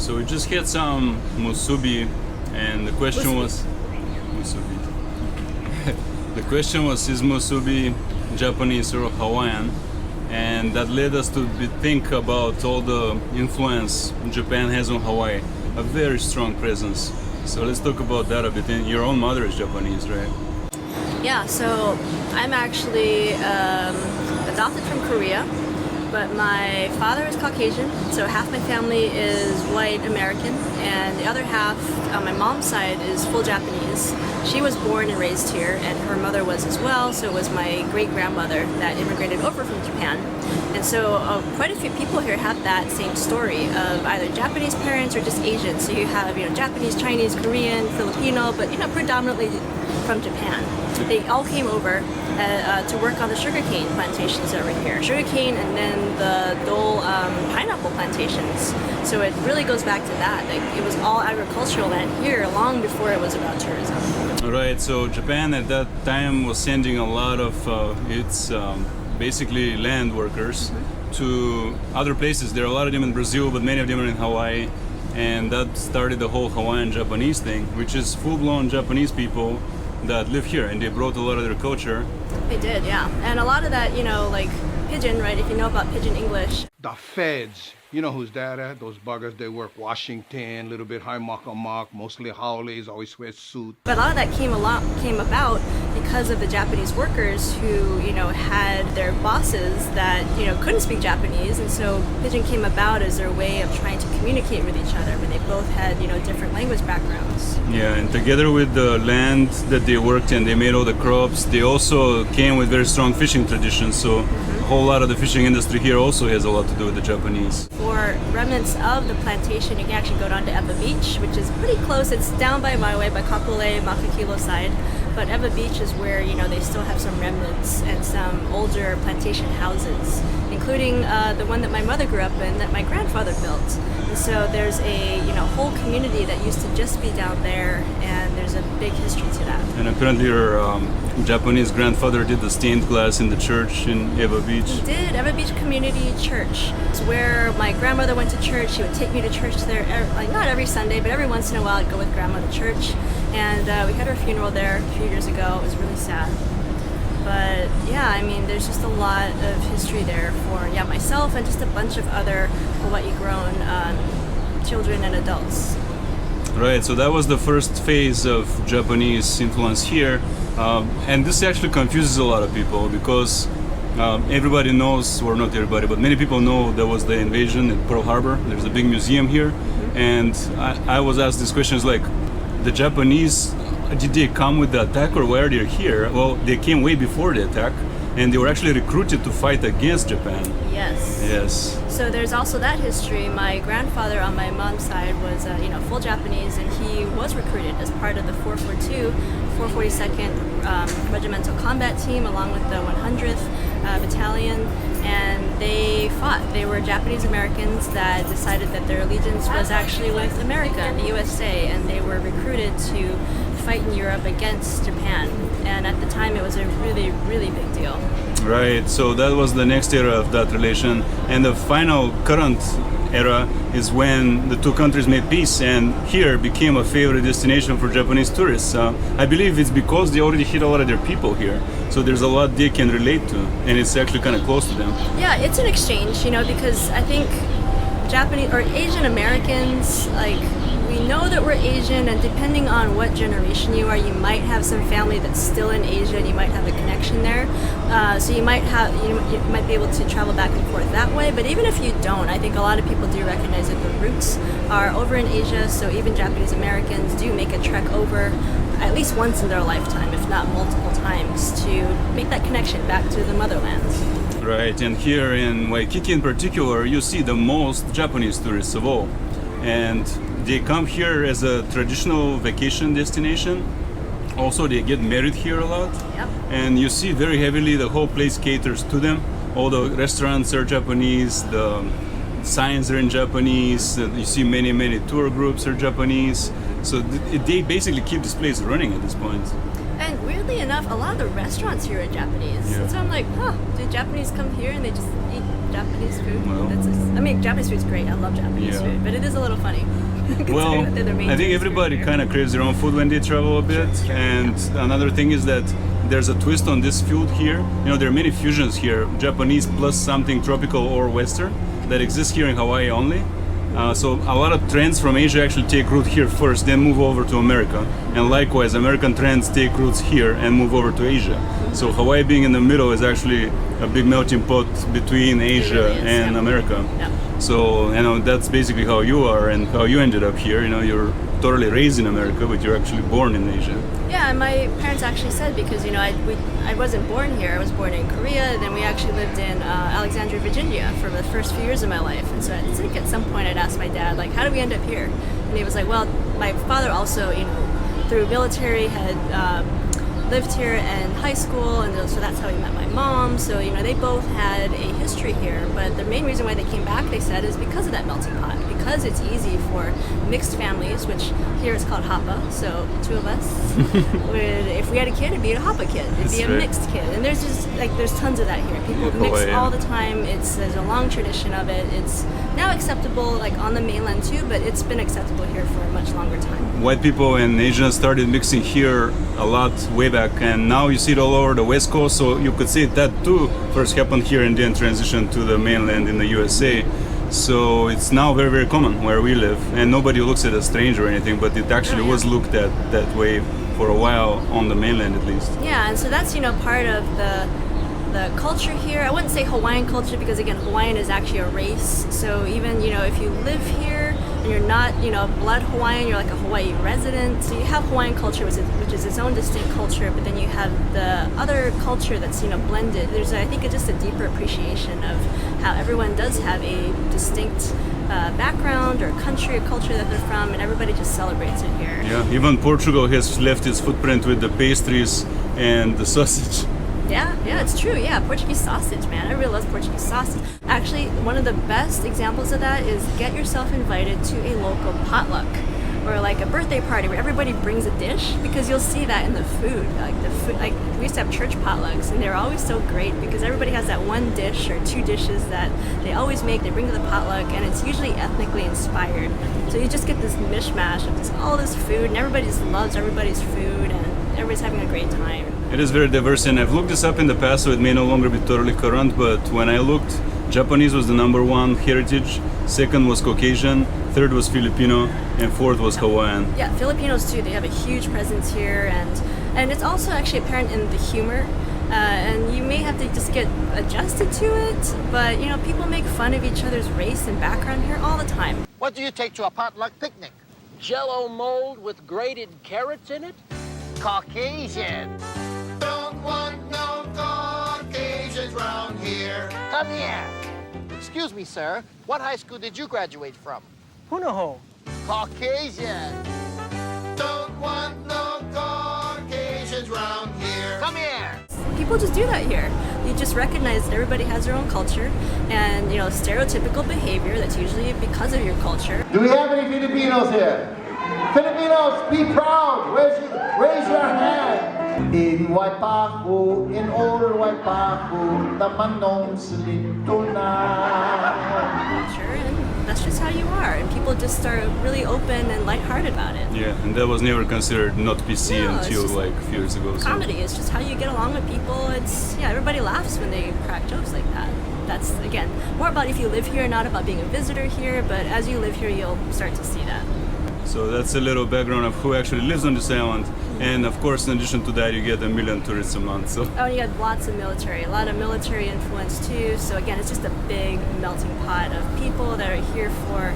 So we just had some musubi, and the question was musubi. The question was, is musubi Japanese or Hawaiian? And that led us to think about all the influence Japan has on Hawaii, a very strong presence. So let's talk about that a bit. And your own mother is Japanese, right? Yeah, so I'm actually adopted from Korea, but my father is Caucasian, so half my family is white American, and the other half on my mom's side is full Japanese. She was born and raised here, and her mother was as well, so it was my great-grandmother that immigrated over from Japan. And so quite a few people here have that same story of either Japanese parents or just Asian. So you have, Japanese, Chinese, Korean, Filipino, but predominantly from Japan. They all came over to work on the sugarcane plantations over here. Sugarcane and then the Dole pineapple plantations. So it really goes back to that. It was all agricultural land here long before it was about tourism. Right, so Japan at that time was sending a lot of its basically land workers to other places. There are a lot of them in Brazil, but many of them are in Hawaii. And that started the whole Hawaiian-Japanese thing, which is full-blown Japanese people that live here, and they brought a lot of their culture. They did, yeah. And a lot of that, like pidgin, right? If you know about pidgin English. The feds, you know who's that at? Those buggers, they work Washington, little bit high mock, mostly howlies, always wear suit. But a lot of that came about because of the Japanese workers who, had their bosses that, couldn't speak Japanese, and so pidgin came about as their way of trying to communicate with each other when they both had, different language backgrounds. Yeah, and together with the land that they worked in, they made all the crops. They also came with very strong fishing traditions, so a whole lot of the fishing industry here also has a lot to do with the Japanese. For remnants of the plantation, you can actually go down to Eva Beach, which is pretty close. It's down by my way, by Kapolei, Makakilo side. But Eva Beach is where, they still have some remnants and some older plantation houses, including the one that my mother grew up in that my grandfather built. And so there's a, whole community that used to just be down there, and there's a big history to that. And apparently your Japanese grandfather did the stained glass in the church in Eva Beach. He did, Eva Beach Community Church. It's where my grandmother went to church. She would take me to church there, not every Sunday, but every once in a while I'd go with grandma to church. And we had her funeral there a few years ago. It was really sad. But yeah, there's just a lot of history there for myself and just a bunch of other Hawaii-grown children and adults. Right, so that was the first phase of Japanese influence here. And this actually confuses a lot of people because everybody knows, or not everybody, but many people know there was the invasion at Pearl Harbor. There's a big museum here. And I was asked these questions like, the Japanese, did they come with the attack or why are they here? Well, they came way before the attack, and they were actually recruited to fight against Japan. Yes. Yes. So there's also that history. My grandfather on my mom's side was, full Japanese, and he was recruited as part of the 442, 442nd Regimental Combat Team, along with the 100th Battalion, and they fought. They were Japanese Americans that decided that their allegiance was actually with America and the USA, and they were recruited to fight in Europe against Japan. And at the time, it was a really, really big deal. Right, so that was the next era of that relation. And the final current era is when the two countries made peace, and here became a favorite destination for Japanese tourists. I believe it's because they already hit a lot of their people here. So there's a lot they can relate to, and it's actually kind of close to them. Yeah, it's an exchange, because I think Japanese or Asian Americans, we know that we're Asian, and depending on what generation you are, you might have some family that's still in Asia, and you might have a connection there. So you might be able to travel back and forth that way. But even if you don't, I think a lot of people do recognize that the roots are over in Asia. So even Japanese Americans do make a trek over at least once in their lifetime, if not multiple times, to make that connection back to the motherlands. Right, and here in Waikiki in particular, you see the most Japanese tourists of all. And they come here as a traditional vacation destination. Also, they get married here a lot. Yep. And you see very heavily the whole place caters to them. All the restaurants are Japanese, the signs are in Japanese, you see many tour groups are Japanese. So they basically keep this place running at this point. And weirdly enough, a lot of the restaurants here are Japanese. Yeah. So I'm like, do Japanese come here and they just eat Japanese food. Well. I mean, Japanese food's great. I love Japanese Yeah. food, but it is a little funny. Well, considering that they're the main I think tourist everybody group kind of craves their own food when they travel a bit. Sure, And another thing is that there's a twist on this food here. You know, there are many fusions here, Japanese plus something tropical or Western, that exists here in Hawaii only. So a lot of trends from Asia actually take root here first, then move over to America. And likewise, American trends take roots here and move over to Asia. So Hawaii being in the middle is actually a big melting pot between Asia really is, and yeah. America. Yeah. So, you know, that's basically how you are and how you ended up here. You know, you're totally raised in America, but you're actually born in Asia. Yeah, and my parents actually said, because, you know, I wasn't born here. I was born in Korea. Then we actually lived in Alexandria, Virginia for the first few years of my life. And so I think at some point I'd asked my dad, like, how did we end up here? And he was like, well, my father also, you know, through military had lived here in high school, and so that's how he met my mom. So, you know, they both had a history here, but the main reason why they came back, they said, is because of that melting pot, because it's easy for mixed families, which here is called hapa. So two of us if we had a kid, it'd be a hapa kid, it'd That's be a right. mixed kid, and there's just like there's tons of that here. People Yeah, mix Hawaii, yeah. all the time. There's a long tradition of it. It's now acceptable like on the mainland too, but it's been acceptable here for a much longer time. White people and Asians started mixing here a lot way back, and now you see it all over the West Coast. So you could say that too first happened here and then transitioned to the mainland in the USA. So it's now very, very common where we live, and nobody looks at it as strange or anything, but it actually Oh, yeah. was looked at that way for a while on the mainland at least. Yeah, and so that's, you know, part of the culture here. I wouldn't say Hawaiian culture because, again, Hawaiian is actually a race. So even, you know, if you live here and you're not, you know, blood Hawaiian, you're like a Hawaii resident. So you have Hawaiian culture, which is its own distinct culture, but then you have the other culture that's, you know, blended. There's, I think, just a deeper appreciation of how everyone does have a distinct background or country or culture that they're from, and everybody just celebrates it here. Yeah, even Portugal has left its footprint with the pastries and the sausage. Yeah, it's true. Yeah, Portuguese sausage, man. I really love Portuguese sausage. Actually, one of the best examples of that is get yourself invited to a local potluck or like a birthday party where everybody brings a dish, because you'll see that in the food. Like we used to have church potlucks, and they're always so great because everybody has that one dish or two dishes that they always make. They bring to the potluck, and it's usually ethnically inspired. So you just get this mishmash of just all this food, and everybody just loves everybody's food, and everybody's having a great time. It is very diverse, and I've looked this up in the past, so it may no longer be totally current, but when I looked, Japanese was the #1 heritage, second was Caucasian, third was Filipino, and fourth was Hawaiian. Yeah, Filipinos too. They have a huge presence here, and it's also actually apparent in the humor. And you may have to just get adjusted to it, but you know, people make fun of each other's race and background here all the time. What do you take to a potluck picnic? Jello mold with grated carrots in it? Caucasian. Don't want no Caucasians round here. Come here. Excuse me, sir. What high school did you graduate from? Punaho. Caucasian. Don't want no Caucasians round here. Come here. People just do that here. You just recognize that everybody has their own culture, and you know, stereotypical behavior that's usually because of your culture. Do we have any Filipinos here? Filipinos, be proud. Raise your hand. In Waipahu, in old Waipahu, the manong silito na. Culture, and that's just how you are. And people just are really open and lighthearted about it. Yeah, and that was never considered not PC No, it's until just like a few years ago. So. Comedy is just how you get along with people. It's, yeah, everybody laughs when they crack jokes like that. That's, again, more about if you live here, not about being a visitor here, but as you live here, you'll start to see that. So that's a little background of who actually lives on this island. And of course, in addition to that, you get 1 million tourists a month. So Oh, and you got lots of military, a lot of military influence too. So again, it's just a big melting pot of people that are here for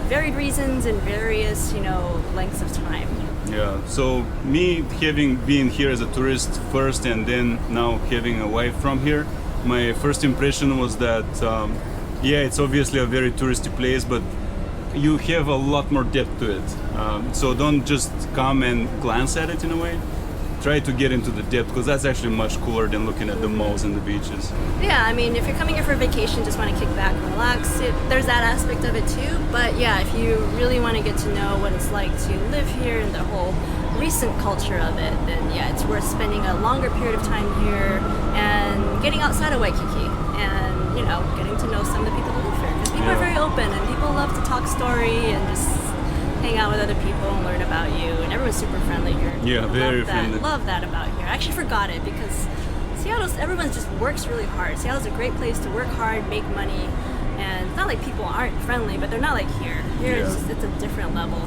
varied reasons and various, you know, lengths of time. yeah. So me having been here as a tourist first, and then now having a wife from here, my first impression was that yeah, it's obviously a very touristy place, but you have a lot more depth to it. So don't just come and glance at it in a way. Try to get into the depth, because that's actually much cooler than looking at the malls and the beaches. Yeah, I mean, if you're coming here for a vacation, just want to kick back and relax, there's that aspect of it too. But yeah, if you really want to get to know what it's like to live here and the whole recent culture of it, then yeah, it's worth spending a longer period of time here and getting outside of Waikiki and getting to know some of the people that live here. Because people are very open, and people love to talk story and just hang out with other people and learn about you. And everyone's super friendly here. Yeah, very friendly. Love that about here. I actually forgot it because everyone just works really hard. Seattle's a great place to work hard, make money, and it's not like people aren't friendly, but they're not like here. Here it's a different level.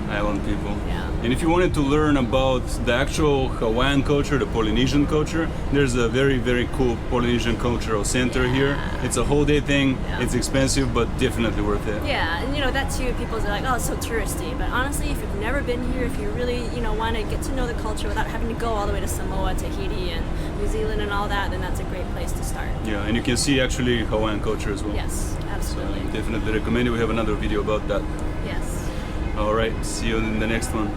Island people. Yeah. And if you wanted to learn about the actual Hawaiian culture, the Polynesian culture, there's a very, very cool Polynesian cultural center here. It's a whole day thing. Yeah. It's expensive, but definitely worth it. Yeah, and that too, people are like, oh, it's so touristy. But honestly, if you've never been here, if you really, want to get to know the culture without having to go all the way to Samoa, Tahiti, and New Zealand and all that, then that's a great place to start. Yeah, and you can see actually Hawaiian culture as well. Yes, absolutely. So definitely recommend it. We have another video about that. Yes. All right, see you in the next one.